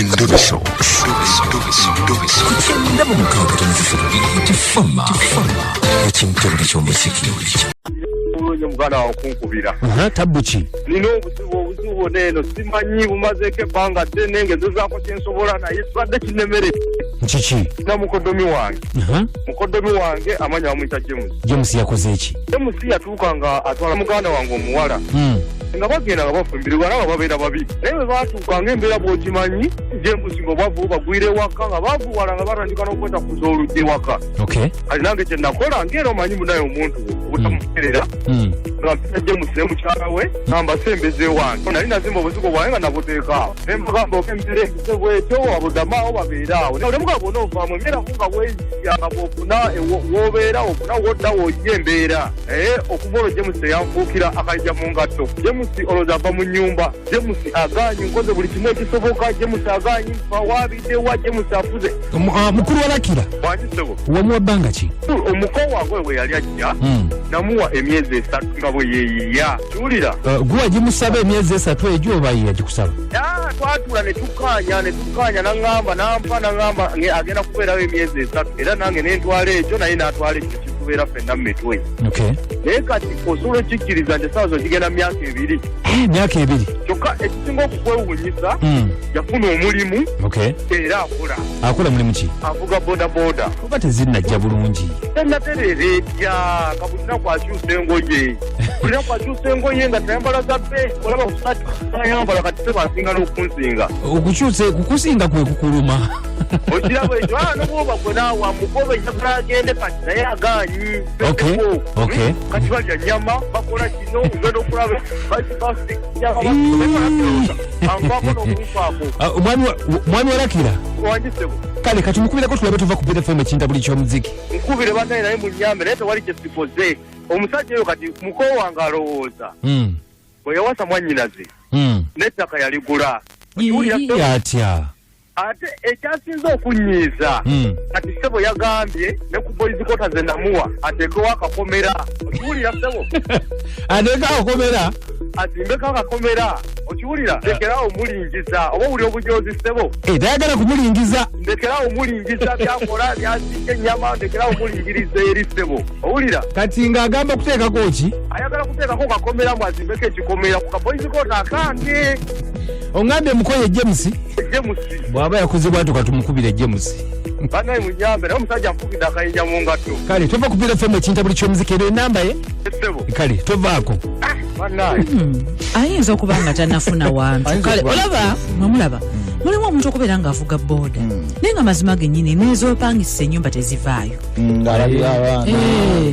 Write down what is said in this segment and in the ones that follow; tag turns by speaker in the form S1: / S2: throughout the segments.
S1: Endoviso. Kutenda mu mukaaga tifama. Ekintu ky'omuziki.
S2: Mugana okunkubira.
S3: Tabuchi.
S2: Nino obuzibu neno simanyi bumazeko ebbanga ddene ngezezaako kyensobola naye sibadde kinemere.
S3: Kiki?
S2: Na mukodomi wange. Mukodomi wange amanya bamuyita James.
S3: James yakoze eki?
S2: James yatuuka nga atwala muganda wange omuwala. Nga bagenda nga bafumbirwa nga babeera babiri. Naye bwe baatuuka ng'embeera bw'okimanyi James ng'obwavu bagwire waka nga bavuwala nga batandika n'okwetakuza oludde waka.
S3: Okay.
S2: Kati nange kye nakola ng'era omanyi munaye omuntu obutamukerera. Nga mpita James ne mukyala we ngamba sembeze wange. Nali nazimba obuzigo bwange nga nabuteeka awo. Ne mbagamba ok'embeera empise bw'etyo abudamaawo babeera awo. Ne muga bw'onoovaamu embeera nga weeyisanga bw'ofuna w'obeera ofuna w'odda w'ojja embeera. Okuva olwo James teyanfuukira akajja mu ngatto. James olowooza ava mu nnyumba. James agaanyi nkoze buli kimu ekisoboka. James agaanyi waabiddewa. James afuze.
S3: Mukulu walakira.
S2: Bwanyisebo.
S3: Wamuwa bbanga ki?
S2: Omuko wange we yali ajja. Namuwa emyezi 3 nga bwe yeeyiya. Kiwulira?
S3: Gwe gimusaba emyezi 3 egyo oba ye yagikusaba?
S2: Twatula ne tukaanya n'angamba agenda kubeerawo emyezi 3 era nange ne ntwala ekyo naye n'atwala ekyo kitubeera ffenna mu mitwe. Naye kati osobola ekikkiriza nti essaawa zo kigenda mu myaka 2.
S3: Myaka 2?
S2: Kyokka ekisinga okukwewuunyisa yafuna omulimu era
S3: akola mulimu ki?
S2: Avuga bodaboda.
S3: Oba tezinnajja bulungi?
S2: Tennatereereetya kabulinaku akyusa engoye. Bulinaku akyusa engoye nga tayambala zabbe olaba kusatayambala kati sebasinga n'okunsinga.
S3: Kukusinga kwe kukuluma.
S2: Okiraba ekyo n'obwoba gwe naawe amugoba enjagala agende kati naye agaanyi. Kati balya nnyama bakola kino ogenda okulaba
S3: Mwami walakira?
S2: Wanjisebo.
S3: Kale kati mukubireko tulabe tuva ku BFM ekinta buli ky'omuziki.
S2: Nkubire bannaye naye munnyambe naye tewali kye sikoze. Omusajja oyo kati muko wange alowooza. Bwe yawasa mwannyinaze. N'ettaka yaligula.
S3: Atya.
S2: Ate ekyasinze okunyiiza kati ssebo yagambye ne ku boys kota ze namuwa ateekewo akakomera. Okiwulira ssebo?
S3: Ateekawo akakomera?
S2: Atimbeko akakomera. Okiwulira? Ndekerawo mulingiza oba owulira obujozi ssebo?
S3: Tayagala kumulingiza.
S2: Ndekerawo mulingiza byakola byasika ennyama ndekerawo mulingiriza eri ssebo. Owulira?
S3: Kati ng'agamba kuteekako ki?
S2: Ayagala kuteekako kakomera mu azimbeko ekikomera ku kaboys kota akange.
S3: Ongambye mukoye James?
S2: James.
S3: Bw'aba yakuze bwatu katumukubire James.
S2: Bannaye munyambe naye omusajja afugidde akayinja mu ngatto.
S3: Kale tova ku BFM ekinta buli ky'omuziki era enamba ye?
S2: Ssebo.
S3: Kale tovaako.
S2: Bannaye.
S4: Ayinza okuba nga tannafuna wantu. Kale olaba mwemulaba. Mulimu omuntu okubeera ng'avuga booda naye nga mazima gennyini n'ezoopangisa ennyumba tezivaayo.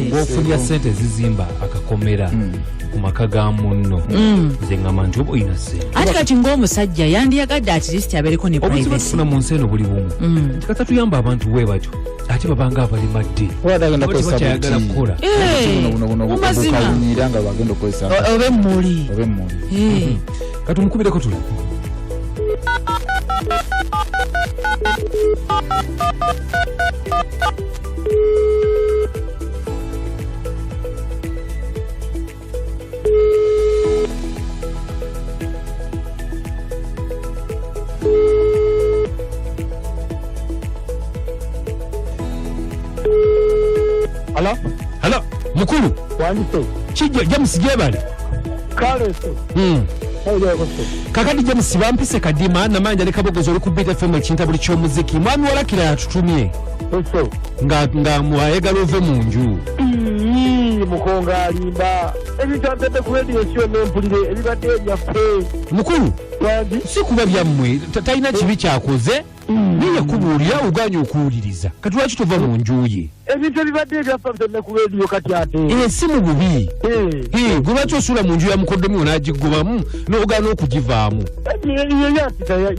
S3: Ng'ofunira ssente zizimba akakomera ku maka ga munno. Nze ngamba nti oba oyina ssente.
S4: Ate kati ng'omusajja yandiyagadde at least abeereko ne
S3: obuzibu
S4: privacy.
S3: tufuna mu nsi eno buli bumu. Nti kata tuyamba abantu bwe batyo ate babanga abalimadde bakyayagala kukola.
S4: Mu mazima obe mmuli.
S3: Kati omukubireko tulabe. Hello, mukulu.
S2: Wanjise.
S3: Kijja James gyebali.
S2: Kaleso.
S3: Kakati James bampise kadima namanja ne kabogozo oli ku BFM ekinta buli ky'omuziki. Mwami walakira yatutumye. Nga mwayagala ove mu nju.
S2: Mukonga alimba. Ebitandete ku radio sio nempulire ebibadde byaffe.
S3: Mukulu. Si kuba byammwe talina kibi kyakoze. Niye kubuulira uganye okuwuliriza. Kati lwaki tova mu nju ye?
S2: Ebintu ebibadde byaffe ne ku radio kati ate.
S3: Si mu bubi. Gwe lwaki osula mu nju ya mukodomi onaagigobamu n'ogaana okugivaamu?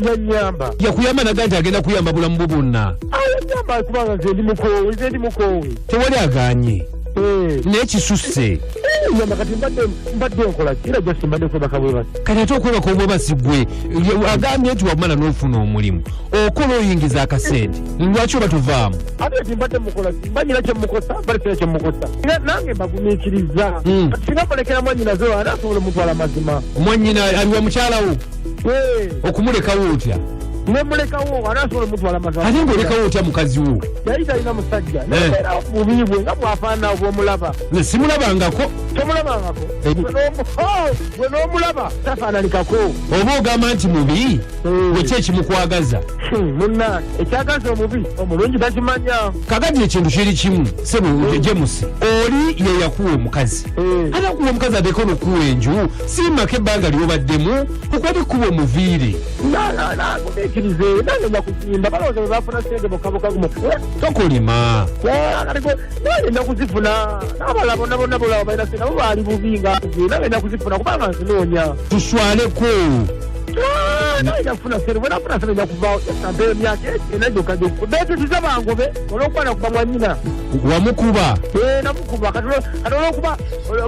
S2: Yanyamba.
S3: Yakuyamba naga nti agenda kuyamba bulamu bwo bwonna.
S2: Yanyamba kubanga nze ndi mukoowe.
S3: Tewali agaanye. Naye kisusse.
S2: Yamba kati mbadde nkola kira just mbadde kwebaka bwebasi.
S3: Kati ate okwebaka obwebasi gwe agambye nti wamala n'ofuna omulimu okola oyingiza akasente lwaki oba tuvaamu?
S2: Ate ti mbadde mukola mbanyira kyemukosa mbale kira kyemukosa nange mbagumiikiriza singa mulekera mwannyinaze anasobola omutwala mazima.
S3: Mwannyina aliwa mukyala wo? Okumulekawo otya?
S5: nemulekawo anasobola omutwala mazima
S3: ate ng'olekawo otya mukazi wo
S5: yali talina musajja naera bubi bwe nga bwafaanana bwomulaba
S3: simulabangako
S5: tomulabangako bwe n'omulaba tafaananikako
S3: oba ogamba nti mubi bweki ekimukwagaza
S5: munna ekyagaza omubi omulungi takimanya
S3: kakati ekintu kiri kimu sebo James oli ye yakuwa omukazi ate akuwa omukazi ateeko nokuwa enju siimako ebbanga lyobaddemu okuba tekuba omuviire
S5: ekirize nange nyakuzimba balowooza bwe bafuna sente bokabokagumu
S3: tokolima nange nakuzifuna n'abalala bonna bonna bolaba balina sente nabo baali bubi nga nange nakuzifuna kubanga nzinoonya tuswaleko nafuna sente bwenafuna sente nyakuvaawo esampa emyaka enajokajjo betutuza bangobe olwokubana kuba mwanyina wamukuba namukuba kati olwokuba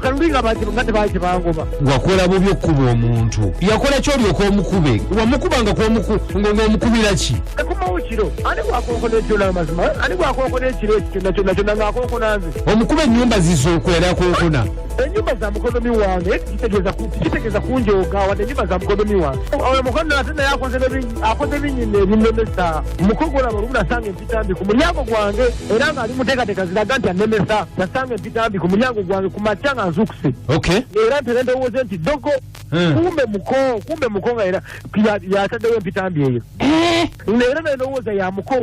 S3: kalulinga nga tebaki bangoba wakola bubi okukuba omuntu yakola kyolyoka omukube wamukubanga ng'omukubira ki ekumawo kiro ani gwakonkona ekyona amazima ani gwakonkona ekiro ekyona kyonna ng'akonkona nze omukuba ennyumba zizookwera akonkona ennyumba za mukodomi wange kitegeeza kunjooga wadde ennyumba za mukodomi wange oyo mukono ate naye akoze binyina ebinemesa mukogola olumu nasanga empitambi ku mulyango gwange era ng'ali muteekateeka ziraga nti anemesa nasanga empitambi ku mulyango gwange ku makya nga nzukuse era ntera ndowooze nti dogo kumbe muko nga era yataddewo empitambi eyo era nendowooza ya muko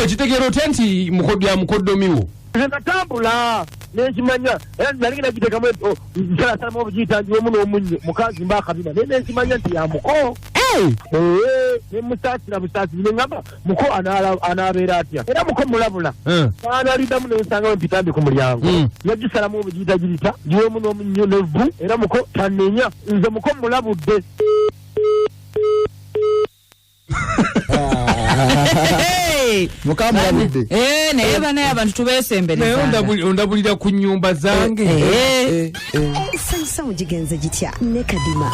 S3: ekitegeera otya nti bya mukodomiwo natambula nenkimanya era nali nagiteekamu nsalasalamu obugiyitangiwemu n'omunye mukazi mba akabina naye nenkimanya nti ya muko nemusaasira busaasiri neŋŋamba muko anaabeera atya era muko mulabula anaaliddamu nensangawo empitambi ku mulyango yagisalamu obugiyita girita giwemu n'omunyo nevu era muko tanenya nze muko mulabudde
S6: mukamulabudde
S4: naye banaye abantu tubeesembereza
S3: ondabulira ku nnyumba zange
S7: ensanyusa mugigenze gitya ne kadima